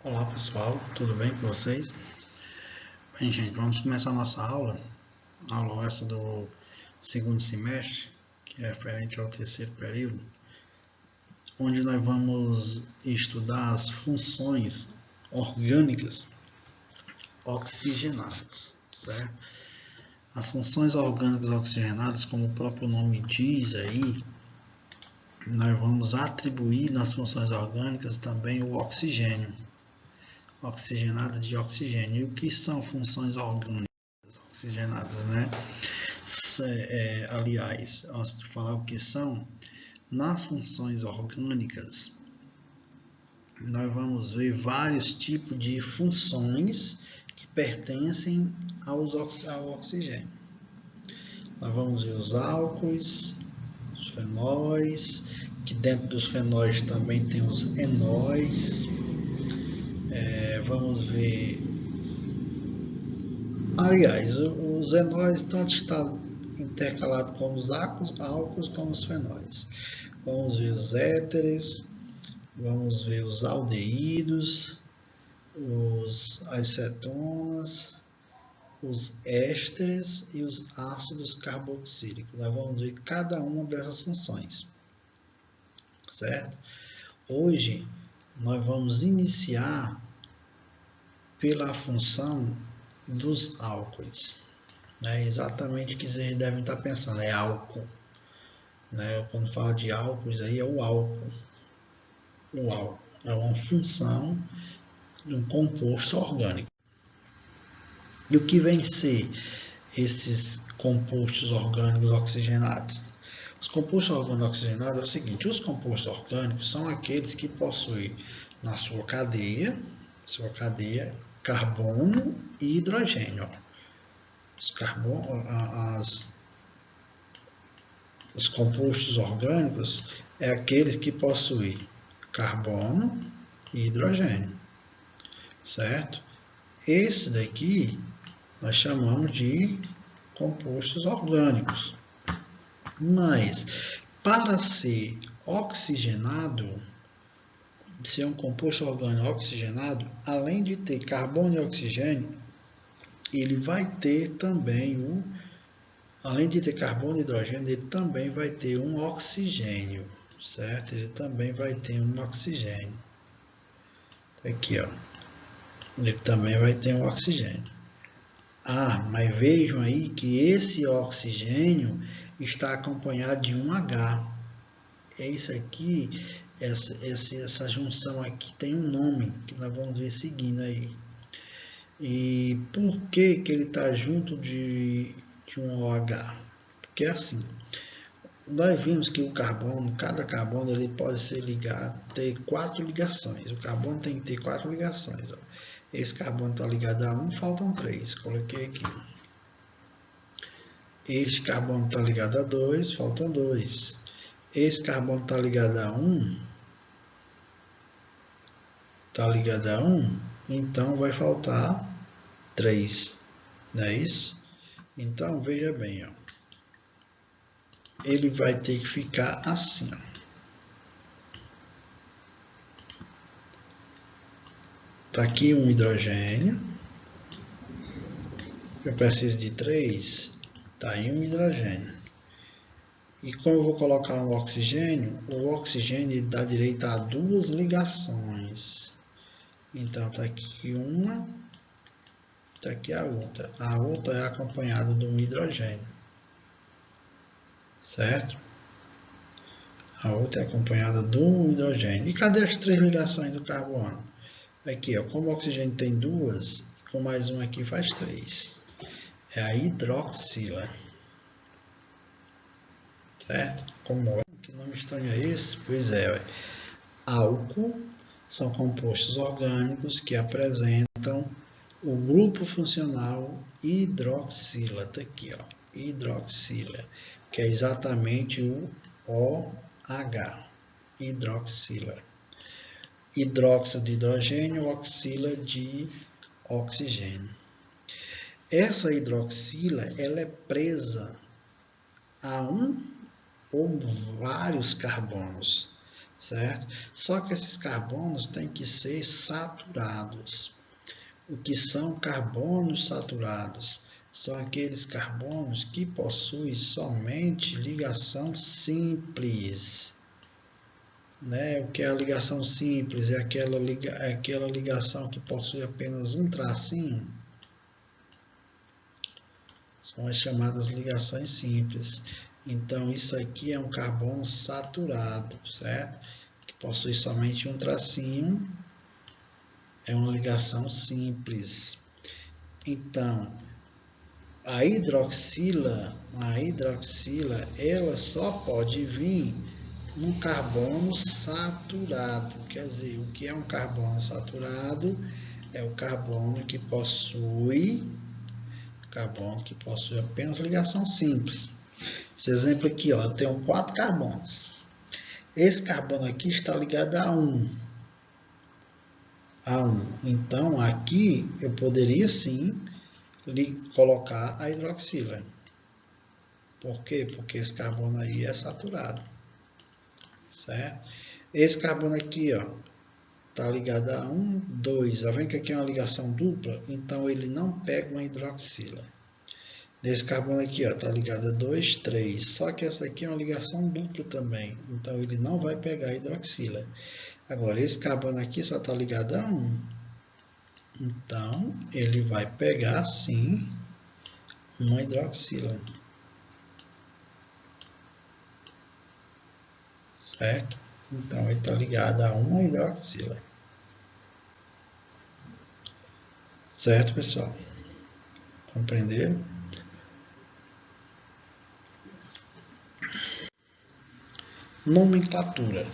Olá pessoal, tudo bem com vocês? Bem, gente, vamos começar a nossa aula essa do segundo semestre, que é referente ao terceiro período, onde nós vamos estudar as funções orgânicas oxigenadas, certo? As funções orgânicas oxigenadas, como o próprio nome diz aí, nós vamos atribuir nas funções orgânicas também o oxigênio. Oxigenada de oxigênio. E o que são funções orgânicas oxigenadas, né? Aliás, antes de falar o que são, nas funções orgânicas, nós vamos ver vários tipos de funções que pertencem ao oxigênio. Nós vamos ver os álcoois, os fenóis, que dentro dos fenóis também tem os enóis. Vamos ver, aliás, os enóis tanto estão intercalados com os álcools como os fenóis. Vamos ver os éteres, vamos ver os aldeídos, os acetonas, os ésteres e os ácidos carboxílicos. Nós vamos ver cada uma dessas funções, certo? Hoje nós vamos iniciar pela função dos álcoois. Exatamente o que vocês devem estar pensando, é álcool. Quando fala de álcoois, aí é o álcool. O álcool é uma função de um composto orgânico. E o que vem ser esses compostos orgânicos oxigenados? Os compostos orgânicos oxigenados é o seguinte: os compostos orgânicos são aqueles que possuem na sua cadeia carbono e hidrogênio. Os compostos orgânicos é aqueles que possuem carbono e hidrogênio, certo? Esse daqui nós chamamos de compostos orgânicos. Mas para ser oxigenado, se é um composto orgânico oxigenado, além de ter carbono e oxigênio, ele vai ter também além de ter carbono e hidrogênio, ele também vai ter um oxigênio, certo? Ele também vai ter um oxigênio. Aqui, ó. Ele também vai ter um oxigênio. Mas vejam aí que esse oxigênio está acompanhado de um H. É isso aqui. Essa junção aqui tem um nome que nós vamos ver seguindo aí. E por que ele está junto de um OH? Porque assim, nós vimos que cada carbono ele pode ser ligado, ter 4 ligações. O carbono tem que ter 4 ligações. Ó. Esse carbono está ligado a 1, faltam 3. Coloquei aqui. Este carbono está ligado a 2, faltam 2. Esse carbono está ligado a 1. Então vai faltar 3. Não é isso? Então, veja bem, ó. Ele vai ter que ficar assim, ó. Tá aqui um hidrogênio. Eu preciso de 3. Tá aí um hidrogênio. E como eu vou colocar um oxigênio, o oxigênio dá direito a 2 ligações. Então, tá aqui uma, tá aqui a outra. A outra é acompanhada de um hidrogênio. Certo? A outra é acompanhada do hidrogênio. E cadê as 3 ligações do carbono? Aqui, ó, como o oxigênio tem 2, com mais um aqui faz 3. É a hidroxila. Certo? Como é? Que nome estranho é esse? Pois é. Álcool são compostos orgânicos que apresentam o grupo funcional hidroxila. Está aqui, ó. Hidroxila, que é exatamente o OH. Hidroxila. Hidróxido de hidrogênio, oxila de oxigênio. Essa hidroxila ela é presa a um ou vários carbonos. certo? Só que esses carbonos têm que ser saturados. O que são carbonos saturados? São aqueles carbonos que possuem somente ligação simples. Né? O que é a ligação simples? É aquela ligação que possui apenas um tracinho. São as chamadas ligações simples. Então, isso aqui é um carbono saturado, certo? Que possui somente um tracinho. É uma ligação simples. Então, a hidroxila, ela só pode vir num carbono saturado. Quer dizer, o que é um carbono saturado? É o carbono que possui apenas ligação simples. Esse exemplo aqui, ó, eu tenho 4 carbonos. Esse carbono aqui está ligado a 1. Então, aqui eu poderia sim colocar a hidroxila. Por quê? Porque esse carbono aí é saturado. Certo? Esse carbono aqui, ó, está ligado a 1, 2. Está vendo que aqui é uma ligação dupla? Então, ele não pega uma hidroxila. Esse carbono aqui está ligado a 2, 3. Só que essa aqui é uma ligação dupla também. Então, ele não vai pegar a hidroxila. Agora, esse carbono aqui só está ligado a 1. Então, ele vai pegar, sim, uma hidroxila. Certo? Então, ele está ligado a uma hidroxila. Certo, pessoal? Compreenderam? Nomenclatura.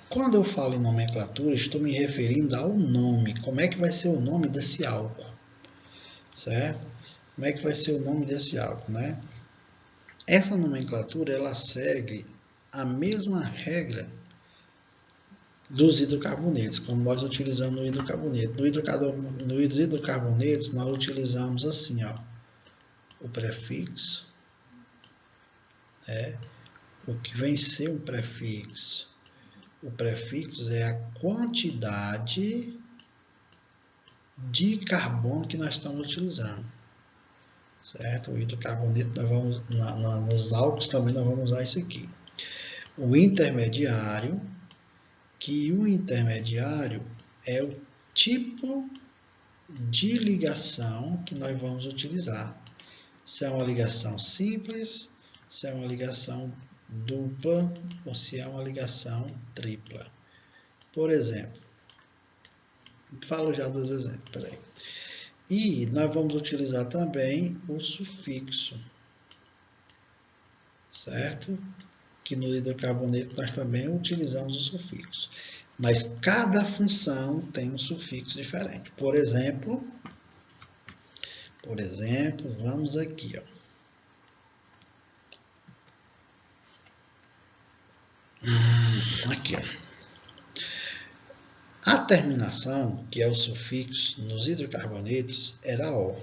Quando eu falo em nomenclatura, estou me referindo ao nome. Como é que vai ser o nome desse álcool? Certo? Como é que vai ser o nome desse álcool, né? Essa nomenclatura, ela segue a mesma regra dos hidrocarbonetos, como nós utilizamos no hidrocarboneto. Nos hidrocarbonetos, nós utilizamos assim, ó, o prefixo, o que vem ser um prefixo? O prefixo é a quantidade de carbono que nós estamos utilizando. Certo? O hidrocarboneto, nos álcools também nós vamos usar isso aqui. O intermediário, que o intermediário é o tipo de ligação que nós vamos utilizar. Se é uma ligação simples, se é uma ligação dupla ou se é uma ligação tripla. Por exemplo, falo já dos exemplos, peraí. E nós vamos utilizar também o sufixo, certo? Que no hidrocarboneto nós também utilizamos o sufixo. Mas cada função tem um sufixo diferente. Por exemplo, vamos aqui, ó. Aqui, ó. A terminação, que é o sufixo nos hidrocarbonetos, era O.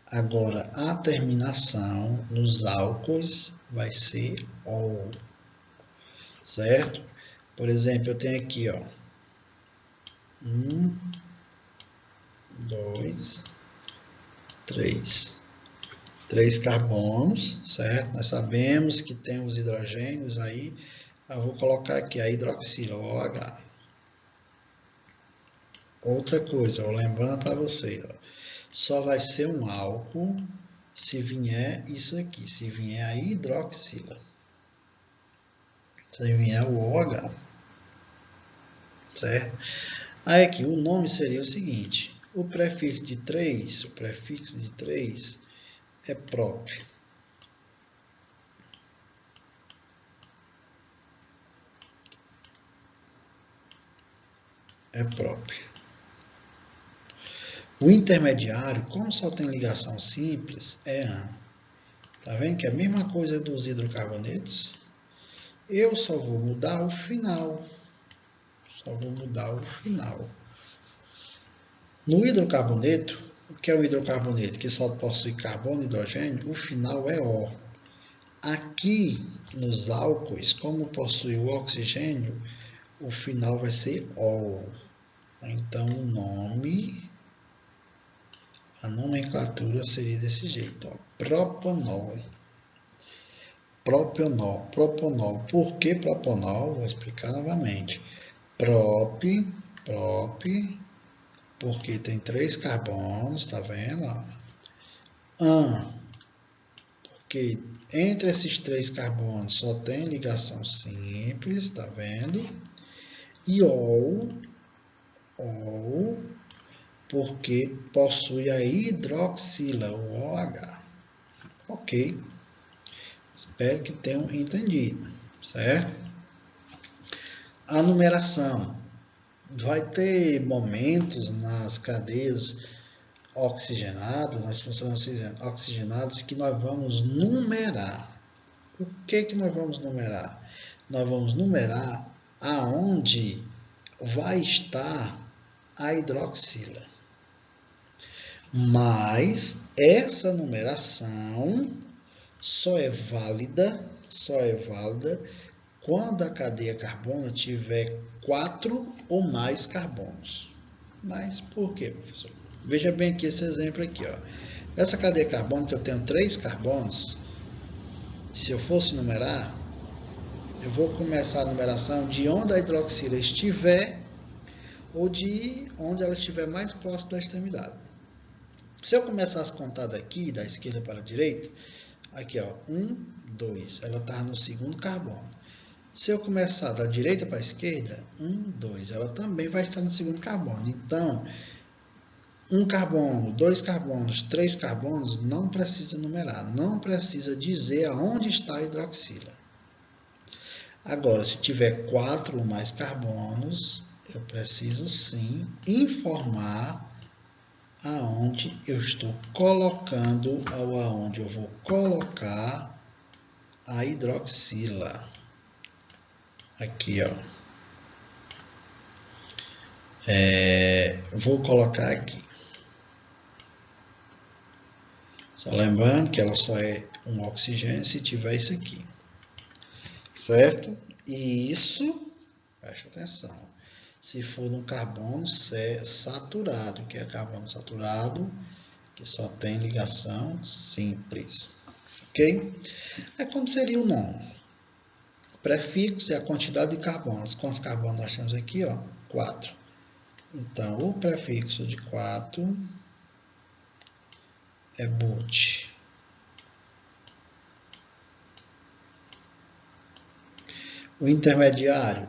Agora, a terminação nos álcools vai ser OL. Certo? Por exemplo, eu tenho aqui, ó, 1, 2, 3. 3 carbonos, certo? Nós sabemos que tem os hidrogênios aí. Eu vou colocar aqui a hidroxila, o OH. Outra coisa, ó, lembrando para vocês, ó, só vai ser um álcool se vier isso aqui, se vier a hidroxila. Se vier o OH. Certo? Aí aqui, o nome seria o seguinte, o prefixo de 3 é próprio. É próprio. O intermediário, como só tem ligação simples, é AN. Tá vendo que é a mesma coisa dos hidrocarbonetos? Eu só vou mudar o final. No hidrocarboneto, o que é um hidrocarboneto? Que só possui carbono e hidrogênio, o final é O. Aqui nos álcoois, como possui o oxigênio, o final vai ser ol. Então, o nome, a nomenclatura seria desse jeito, ó, propanol. Propanol. Propanol. Por que propanol? Vou explicar novamente. Prop, porque tem 3 carbonos, tá vendo? Porque entre esses 3 carbonos só tem ligação simples, tá vendo? E ol, porque possui a hidroxila, o OH. Ok. Espero que tenham entendido, certo? A numeração. Vai ter momentos nas cadeias oxigenadas, nas funções oxigenadas, que nós vamos numerar. O que nós vamos numerar? Nós vamos numerar aonde vai estar a hidroxila. Mas essa numeração só é válida quando a cadeia carbono tiver 4 ou mais carbonos. Mas por quê, professor? Veja bem aqui esse exemplo aqui, ó. Essa cadeia carbônica eu tenho 3 carbonos. Se eu fosse numerar, eu vou começar a numeração de onde a hidroxila estiver ou de onde ela estiver mais próximo da extremidade. Se eu começasse a contar daqui, da esquerda para a direita, aqui, ó, 1, 2, ela está no segundo carbono. Se eu começar da direita para a esquerda, 1, 2, ela também vai estar no segundo carbono. Então, 1 carbono, 2 carbonos, 3 carbonos, não precisa numerar, não precisa dizer aonde está a hidroxila. Agora, se tiver 4 ou mais carbonos, eu preciso sim informar aonde eu estou colocando, ou aonde eu vou colocar a hidroxila. Aqui, ó. Vou colocar aqui. Só lembrando que ela só é um oxigênio se tiver isso aqui. Certo? E isso, preste atenção, se for no carbono saturado, que é carbono saturado, que só tem ligação simples. Ok? Como seria o nome? Prefixo é a quantidade de carbonos. Quantos carbonos nós temos aqui? 4. Então, o prefixo de 4 é but. O intermediário.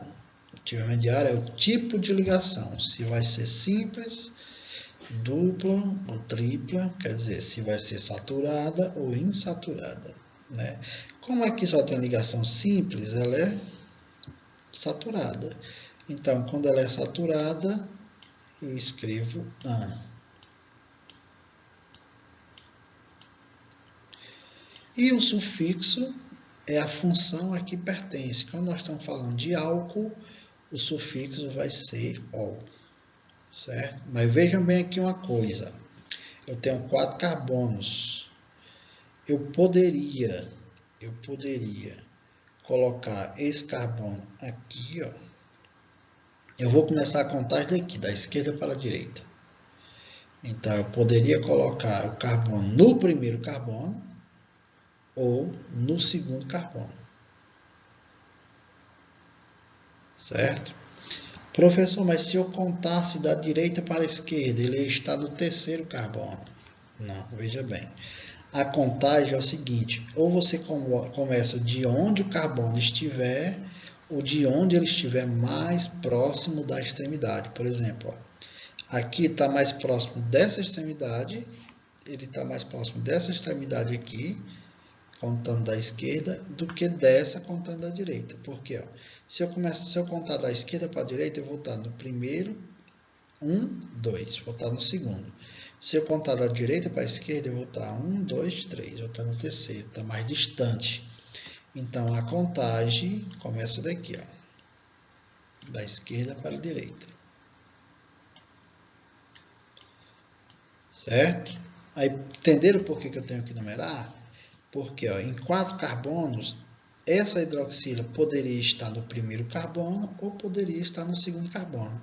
O intermediário é o tipo de ligação. Se vai ser simples, dupla ou tripla, quer dizer, se vai ser saturada ou insaturada. Né? Como aqui só tem ligação simples, ela é saturada. Então, quando ela é saturada, eu escrevo an. E o sufixo é a função a que pertence. Quando nós estamos falando de álcool, o sufixo vai ser ol. Certo? Mas vejam bem aqui uma coisa. Eu tenho 4 carbonos. Eu poderia colocar esse carbono aqui, ó. Eu vou começar a contar daqui, da esquerda para a direita. Então, eu poderia colocar o carbono no primeiro carbono ou no segundo carbono. Certo? Professor, mas se eu contasse da direita para a esquerda, ele está no terceiro carbono. Não, veja bem. A contagem é o seguinte, ou você começa de onde o carbono estiver, ou de onde ele estiver mais próximo da extremidade. Por exemplo, ó, aqui está mais próximo dessa extremidade, ele está mais próximo dessa extremidade aqui, contando da esquerda, do que dessa contando da direita. Porque, ó, se eu contar da esquerda para a direita, eu vou estar no primeiro, 1, 2, vou estar no segundo. Se eu contar da direita para a esquerda, eu vou estar 1, 2, 3, vou estar no terceiro, está mais distante. Então, a contagem começa daqui, ó, da esquerda para a direita. Certo? Aí, entenderam por que eu tenho que numerar? Porque ó, em 4 carbonos, essa hidroxila poderia estar no primeiro carbono ou poderia estar no segundo carbono.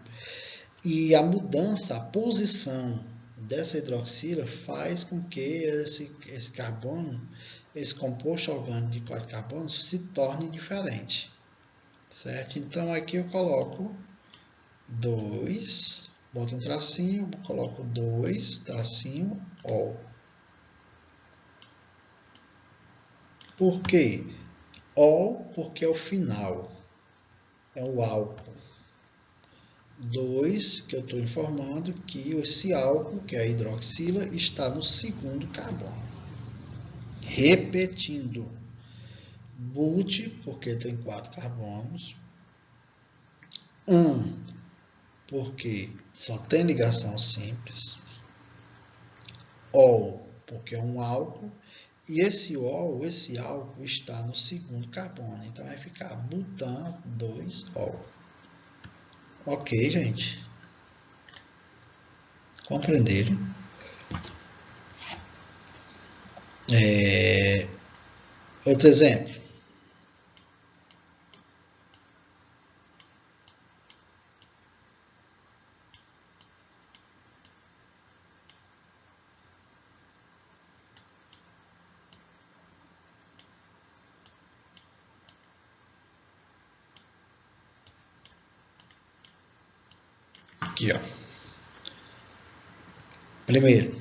E a mudança, a posição dessa hidroxila faz com que esse carbono, esse composto orgânico de 4 carbonos, se torne diferente. Certo? Então aqui eu coloco 2, boto um tracinho, coloco 2, tracinho, ol. Por quê? Ol, porque é o final, é o álcool. 2, que eu estou informando que esse álcool, que é a hidroxila, está no segundo carbono. Repetindo, but, porque tem 4 carbonos. Porque só tem ligação simples. Ol, porque é um álcool. E esse ol, esse álcool, está no segundo carbono. Então, vai ficar butan 2-ol. Ok, gente? Compreenderam? Outro exemplo. Aqui, ó. Primeiro,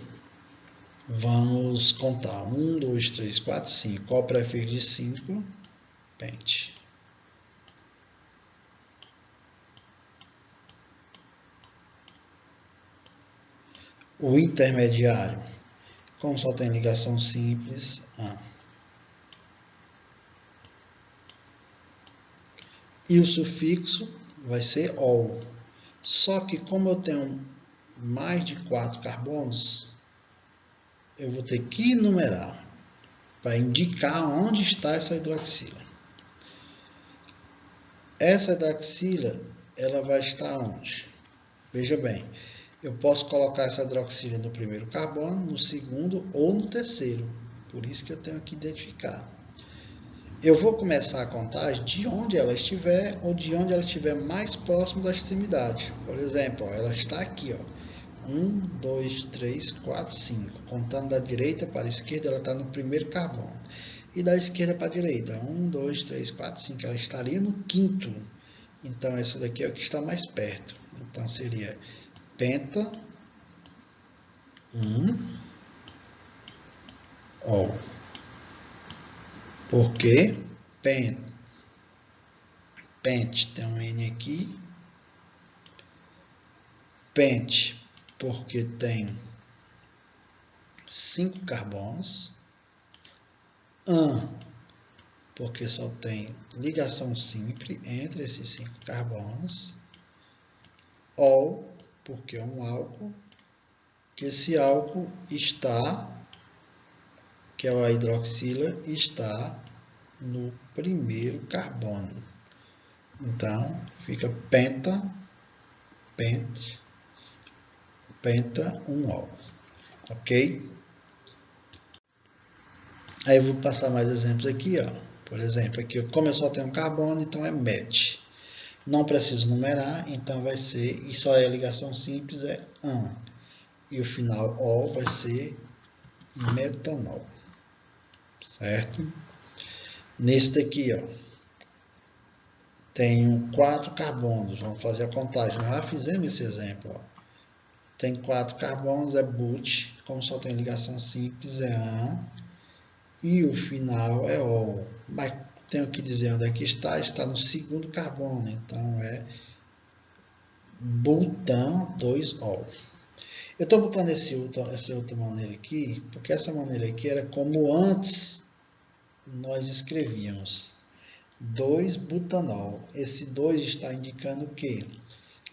vamos contar. 1, 2, 3, 4, 5. Qual o prefixo de 5? Pente. O intermediário, como só tem ligação simples, e o sufixo vai ser ol. Só que como eu tenho mais de 4 carbonos, eu vou ter que numerar para indicar onde está essa hidroxila. Essa hidroxila, ela vai estar onde? Veja bem, eu posso colocar essa hidroxila no primeiro carbono, no segundo ou no terceiro. Por isso que eu tenho que identificar. Eu vou começar a contagem de onde ela estiver ou de onde ela estiver mais próximo da extremidade. Por exemplo, ó, ela está aqui, ó. 1, 2, 3, 4, 5. Contando da direita para a esquerda, ela está no primeiro carbono. E da esquerda para a direita, 1, 2, 3, 4, 5. Ela estaria no quinto. Então, essa daqui é o que está mais perto. Então, seria penta 1-ol. Por quê? Pente tem um N aqui. Pente, porque tem 5 carbonos. Porque só tem ligação simples entre esses 5 carbonos. Ol, porque é um álcool. Que esse álcool está, que é a hidroxila, está no primeiro carbono. Então, fica penta 1-ol. Ok? Aí eu vou passar mais exemplos aqui, ó. Por exemplo, aqui, como eu só tenho um carbono, então é met. Não preciso numerar, então vai ser, e só é a ligação simples, é an. E o final ol vai ser metanol. Certo? Nesse daqui, ó, tenho 4 carbonos. Vamos fazer a contagem. Nós já fizemos esse exemplo, ó. Tem 4 carbonos, é but. Como só tem ligação simples, é an. E o final é ol. Mas tenho que dizer onde é que está. Está no segundo carbono. Então, é butan 2-ol. Eu estou botando essa outra maneira aqui, porque essa maneira aqui era como antes nós escrevíamos. 2-butanol. Esse 2 está indicando o quê?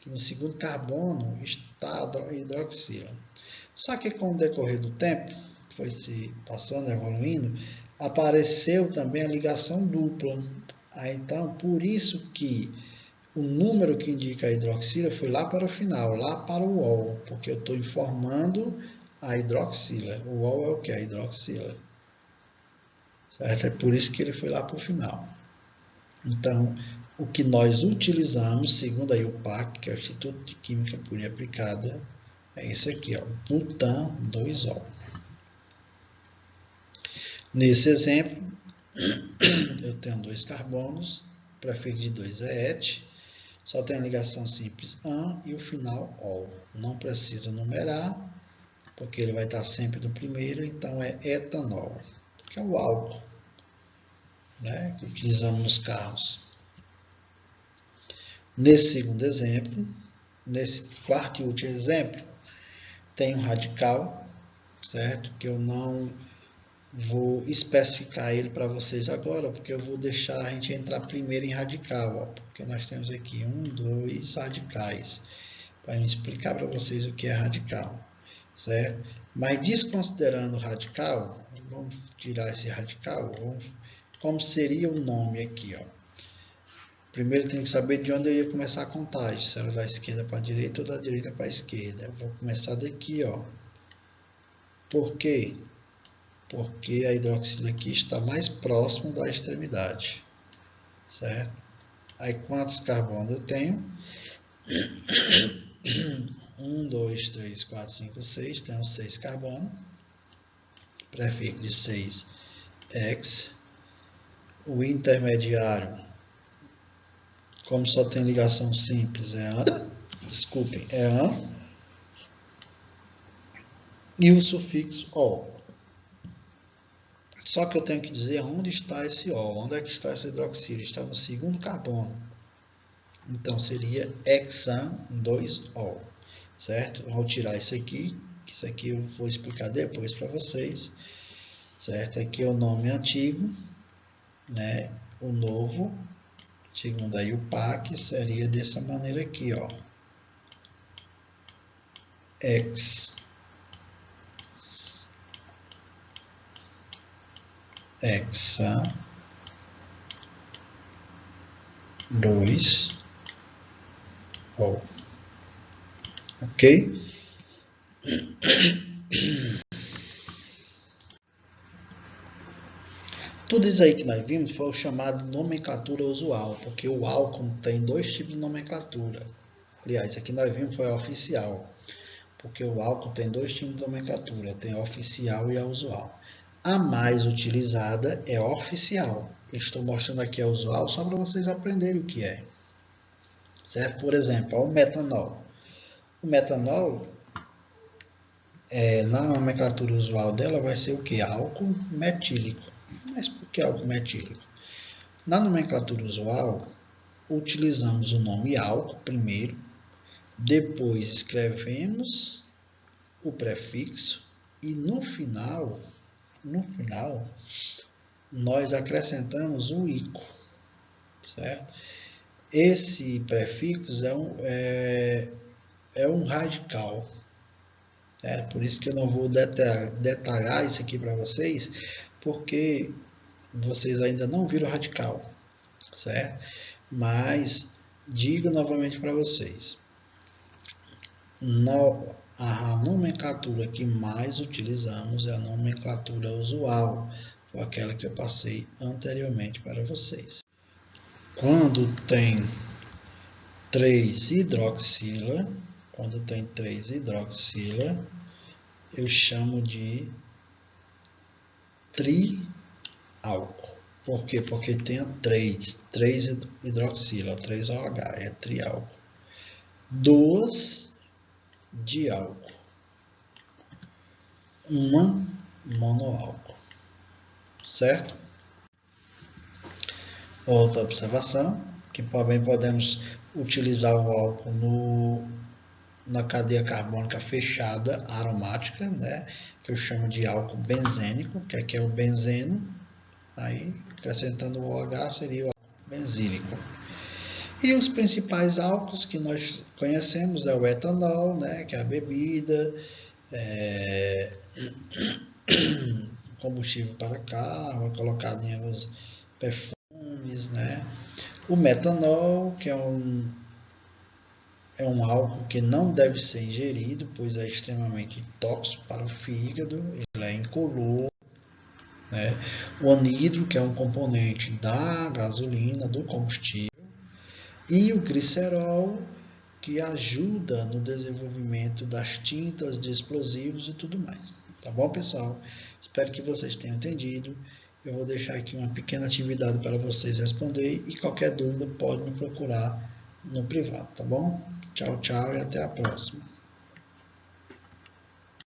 Que no segundo carbono está a hidroxila. Só que com o decorrer do tempo, foi se passando, evoluindo, apareceu também a ligação dupla. Então, por isso que o número que indica a hidroxila foi lá para o final, lá para o ol, porque eu estou informando a hidroxila. O ol é o que? A hidroxila. certo? É por isso que ele foi lá para o final. Então, o que nós utilizamos, segundo a IUPAC, que é o Instituto de Química Pura e Aplicada, é esse aqui, ó, butan 2-ol. Nesse exemplo, eu tenho 2 carbonos, prefixo de 2 é et, só tem a ligação simples an e o final ol. Não precisa numerar, porque ele vai estar sempre no primeiro, então é etanol, que é o álcool, né, que utilizamos nos carros. Nesse segundo exemplo, nesse quarto e último exemplo, tem um radical, certo? Que eu não vou especificar ele para vocês agora, porque eu vou deixar a gente entrar primeiro em radical, ó, porque nós temos aqui 2 radicais, para me explicar para vocês o que é radical, certo? Mas desconsiderando o radical, vamos tirar esse radical, como seria o nome aqui, ó. Primeiro tem que saber de onde eu ia começar a contagem, se era da esquerda para a direita ou da direita para a esquerda. Eu vou começar daqui, ó. Por quê? Porque a hidroxila aqui está mais próximo da extremidade, certo? Aí quantos carbonos eu tenho? 1, 2, 3, 4, 5, 6. Tenho 6 carbonos. Prefixo de 6, X. O intermediário, como só tem ligação simples, é an. Desculpem, é an. E o sufixo ol. Só que eu tenho que dizer onde está esse ol. Onde é que está essa hidroxila? Está no segundo carbono. Então, seria hexan 2-ol. Certo? Vou tirar isso aqui. Isso aqui eu vou explicar depois para vocês. Certo? Aqui é o nome antigo, né? O novo, segundo a IUPAC, seria dessa maneira aqui, ó. Hexan 2-ol. Ok? Tudo isso aí que nós vimos foi o chamado nomenclatura usual, porque o álcool tem 2 tipos de nomenclatura. Aliás, aqui nós vimos foi a oficial, porque o álcool tem 2 tipos de nomenclatura, tem a oficial e a usual. A mais utilizada é a oficial. Eu estou mostrando aqui a usual só para vocês aprenderem o que é. Certo? Por exemplo, ó, o metanol. O metanol, na nomenclatura usual dela, vai ser o que? Álcool metílico. Mas por que álcool metílico? Na nomenclatura usual, utilizamos o nome álcool primeiro, depois escrevemos o prefixo e no final nós acrescentamos o ico, certo? Esse prefixo é um radical, certo? Por isso que eu não vou detalhar isso aqui para vocês, porque vocês ainda não viram o radical, certo? Mas digo novamente para vocês, a nomenclatura que mais utilizamos é a nomenclatura usual, foi aquela que eu passei anteriormente para vocês. Quando tem 3 hidroxila, eu chamo de triálcool. Por quê? Porque tem 3 hidroxila, 3OH, é triálcool. 2 diálcool, 1 monoálcool, certo? Outra observação, que também podemos utilizar o álcool na cadeia carbônica fechada aromática, né? Que eu chamo de álcool benzênico, que aqui é o benzeno, aí acrescentando o OH seria o álcool benzílico. E os principais álcools que nós conhecemos é o etanol, né, que é a bebida, combustível para carro, é colocado em alguns perfumes, né? O metanol, que é um álcool que não deve ser ingerido, pois é extremamente tóxico para o fígado, ele é incolor, né? O anidro, que é um componente da gasolina, do combustível, e o glicerol, que ajuda no desenvolvimento das tintas, de explosivos e tudo mais. Tá bom, pessoal? Espero que vocês tenham entendido. Eu vou deixar aqui uma pequena atividade para vocês responder e qualquer dúvida pode me procurar no privado, tá bom? Tchau, tchau e até a próxima.